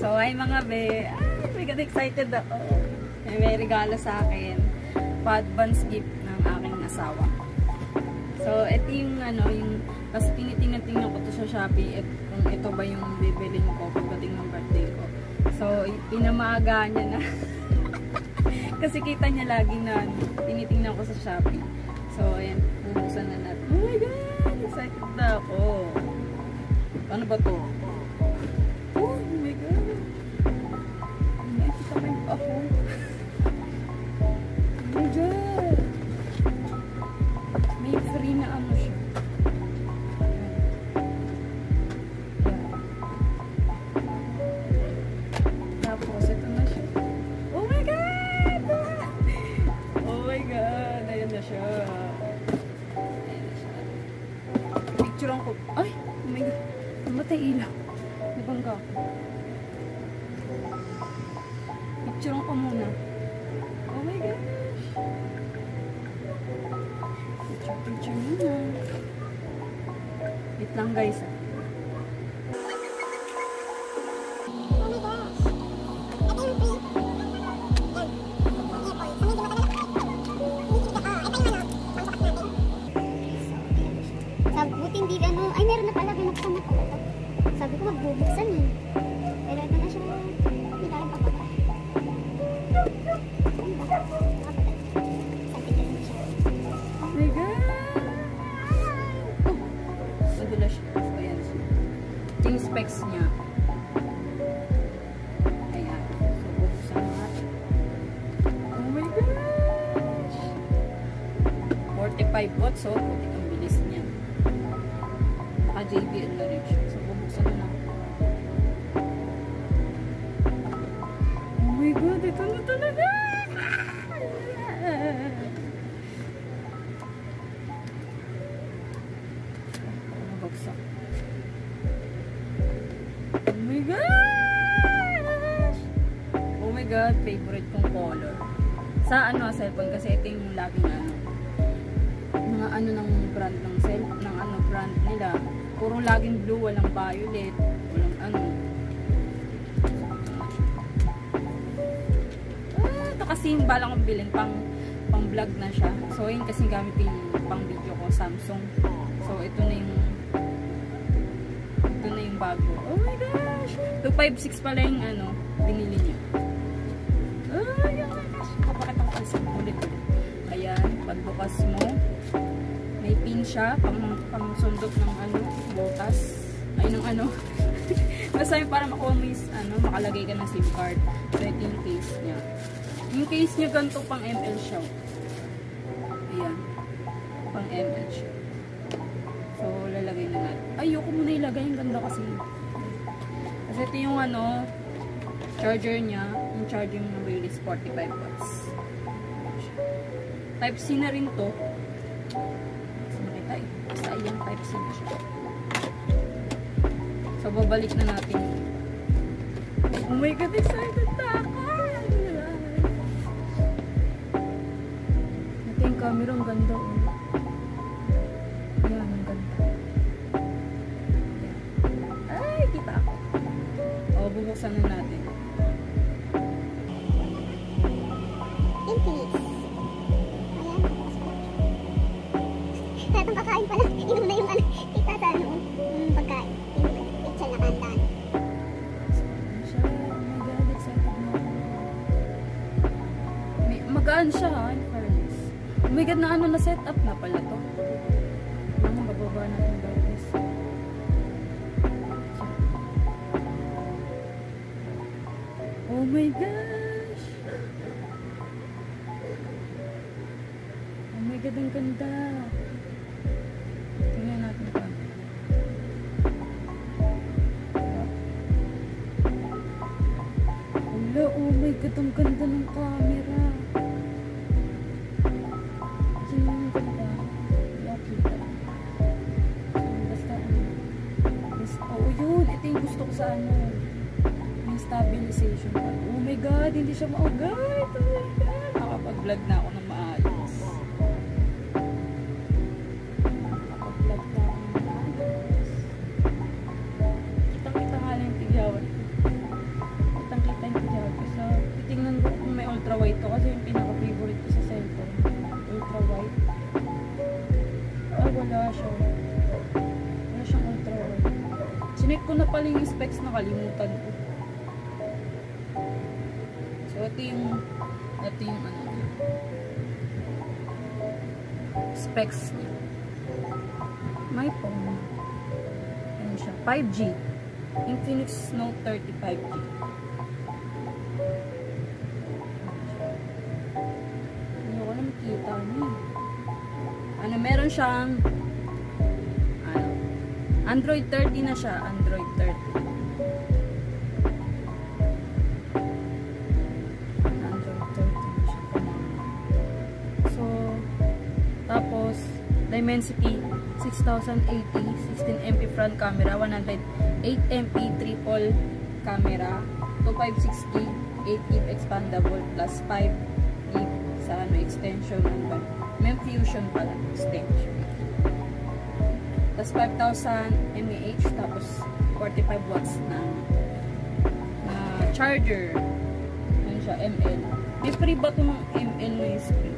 So, ay mga be, ay, God, excited ako. May regalo sa akin. Pa-advance gift ng aking asawa. So, ito yung ano, yung, kasi tinitingnan ko to sa Shopee, kung ito ba yung bibilin ko pagdating ng birthday ko. So, pinamaaga niya na. Kasi kita niya lagi na tinitingnan ko sa Shopee. So, ayan, bubuksan na natin. Oh my God! Excited na ako. Ano ba to? Oh my God! Nakikita ko yung ako. Oh my God! May free na ano siya. Tapos, ito na siya. Oh my God! Oh my God! Ayan na siya. Ayan na siya. Picture ko. Ay! Oh my God! Namatay ilaw. Nabangga ako. Picture ko muna. Oh my gosh! Picture muna. Wait lang guys. Buti hindi ano, ay meron na pala binuksan na pala. Sabi ko magbubuksan eh. Pero ito na siya. Hindi tayo papatay. Oh my God! Oh! Madulas siya. So, ayan siya. Yung specs niya. Ayan. So, bubuksan natin. Oh my gosh! 45 watts. So, puti ang bilis niya. JBL na rin siya. So, bubuksan na lang. Oh my God! Ito na talaga! Nabagsak. Oh my gosh! Oh my God! Favorite kong color. Sa ano, cellphone. Kasi ito yung laging ano. Mga ano ng brand ng cellphone. Ng ano, brand nila. Puro laging blue, walang violet, walang ano. Ito kasi yung balang kong bilhin, pang vlog na siya. So, yun kasi gamit yung pang video ko, Samsung. So, ito na yung bago. Oh my gosh! 256 pala yung ano, binili niya. Oh my gosh! Kapakita ko kasi ulit-ulit. Ayan, pagbukas mo, may pin siya, pang sundot ng ano, butas. Ay, ng ano. Basta yung para makuha mo yung, ano, makalagay ka ng SIM card. So, ito yung case niya. Yung case niya ganito pang ML siya. Ayan. Pang ML siya. So, lalagay na natin. Ayoko muna ilagay. Yung ganda kasi. Kasi ito yung ano, charger niya. Yung charging ng release 45 watts. Type-C na rin to. Basta yung Type-C na siya. So, babalik na natin. Oh my God, excited na ako! Ito yung camera, ang ganda. Ayan, ang ganda. Ay, kita ako. O, bubuksan na natin. Infinite. Itong kakain pala, inom na yung ano, kita sa ano, pagkain. Pizza na kantaan. Oh my God, excited na ako. Magaan siya ha, in fairness. Oh my God, na ano, na set up na pala to. Ano, bababa natin guys. Oh my gosh! Oh my God, ang ganda. Tingnan natin pa. Wala, oh my God, ang ganda ng camera. Sino yung ganda? Wala kita. Basta ano. Oh, yun. Ito yung gusto ko sa ano. May stabilization pa. Oh my God, hindi siya maugay. Oh my God. Nakapag-vlog na ako ng maayos. pala yung specs na kalimutan ko. So, ito yung ano niya. Specs niya. My phone. Ayan siya. 5G. Infinix Note 30 5G. Hindi ko na makita niya. Ano, meron siyang Android 30 na siya. Android 30. Android 30 na siya. So, tapos, Dimensity 6080, 16MP front camera, 108MP triple camera, 256GB, 8GB expandable, plus 5GB sa ano, extension. May fusion pala, extension. Tapos 5,000 mAh, tapos 45 watts na charger. Ano siya, ml. May free ba ito ng ml na yung screen?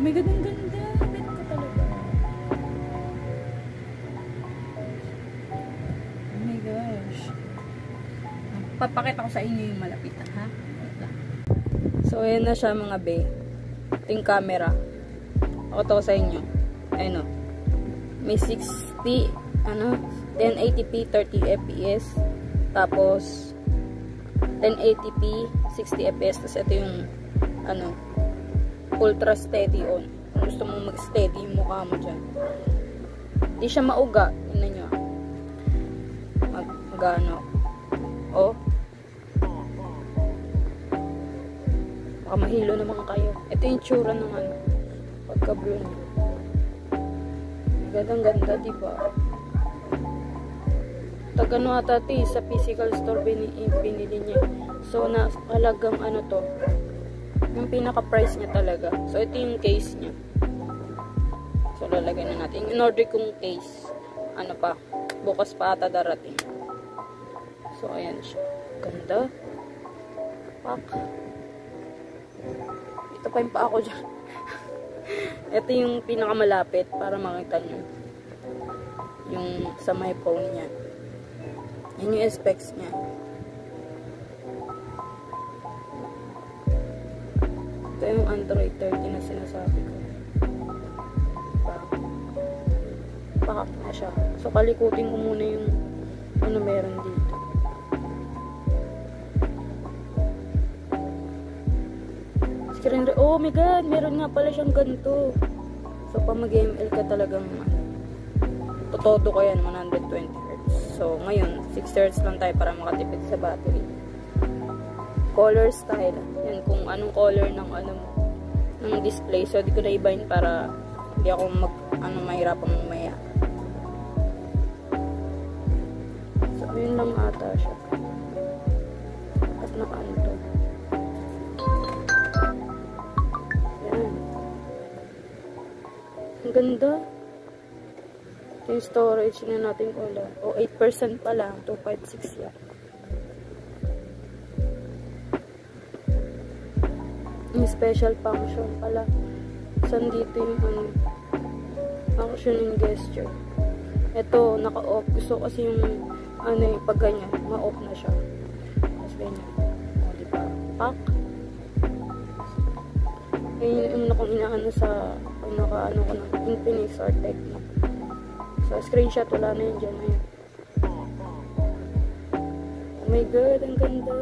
May ganda-ganda. Bet ko talaga. Oh my gosh. Papakita ko sa inyo yung malapitan, ha? Wait lang. So, ayan na siya mga be. Ito yung camera. Ako to sa inyo. Ayun o. May 60, 1080p, 30 fps. Tapos, 1080p, 60 fps. Tapos, ito yung, ultra steady on. Kung gusto mong mag-steady yung mukha mo dyan. Hindi siya mauga. Tingnan nyo. Mag-ano. Oh. Baka mahilo naman kayo. Ito yung tsura ng pagka-blue niya. Gandang-ganda, diba? Tagano ata sa physical store pinili niya. So, halagang to. Yung pinaka-price niya talaga. So, ito yung case niya. So, lalagay na natin. In-order kong case. Bukas pa ata darating. So, ayan siya. Ganda. Pak. Ito pa yung pa ako dyan. Ito yung pinakamalapit para makita nyo. Yung sa my phone niya. Yan yung specs niya. Ito yung Android 30 na sinasabi ko. Pakak na siya. So, kalikutin ko muna yung meron dito. Screen oh my god, meron nga pala siyang ganito. So, pag mag-ML ka talagang totodo ko yan, 120Hz. So, ngayon, 6Hz lang tayo para makatipid sa battery. Color style. Yan, kung anong color ng ng display. So, di ko na ibahin para hindi ako mahirapang mamaya. So, yun lang ata siya. At nakaanto. Yan. Ang ganda. Ito yung storage na natin color. O, 8% pa lang. 256 yan. Yung special function pala. Saan dito yung function and gesture. Ito, naka-off. Gusto kasi yung pag ganyan, ma-off na siya. Tapos ganyan. O, diba? Pak. Ganyan yung akong inaano sa pag naka-ano ko ng Infinix or Tecno. So, screenshot, wala na yun dyan. Ayan. Oh my god, ang ganda.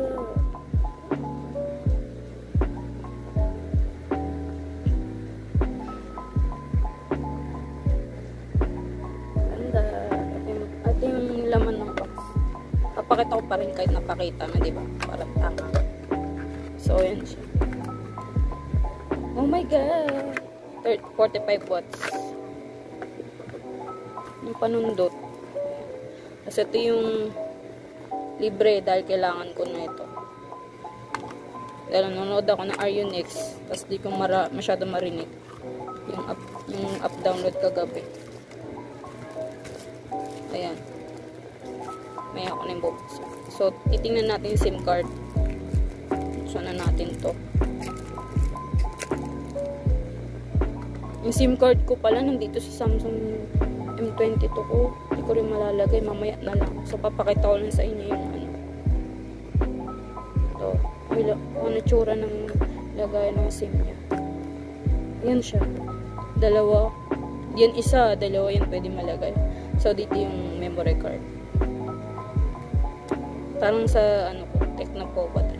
Papakita ko pa rin kahit napakita na, diba? Parang tama. So, yan siya. Oh my god! 45 watts. Yung panundot. Kasi ito yung libre dahil kailangan ko na ito. Dahil nanonood ako ng RUNX, tapos di ko masyado marinig yung up download kagabi. Ayan. May ako na yung bubuksan. So, titingnan natin yung SIM card. Buksan na natin to. Yung SIM card ko pala nandito sa Samsung M22 ko. Hindi ko rin malalagay. Mamaya na lang. So, papakita ko lang sa inyo yung ano. Ito. Ano tsura ng lagay ng SIM niya. Yan siya. Dalawa. Yan isa. Dalawa yan pwede malagay. So, dito yung memory card. Parang sa ano ko, Tecno po ba ito?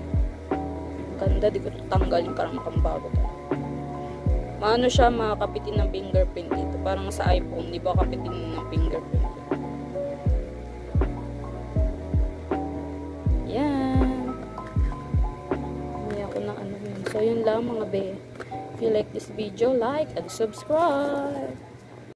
Ganda. Di ko tanggalin. Parang pambago ito. Maano siya, makakapitin ng fingerprint dito. Parang sa iPhone, di ba kapitin ng fingerprint? Yan. May ako na ano yun. So, yun lang mga be. If you like this video, like and subscribe.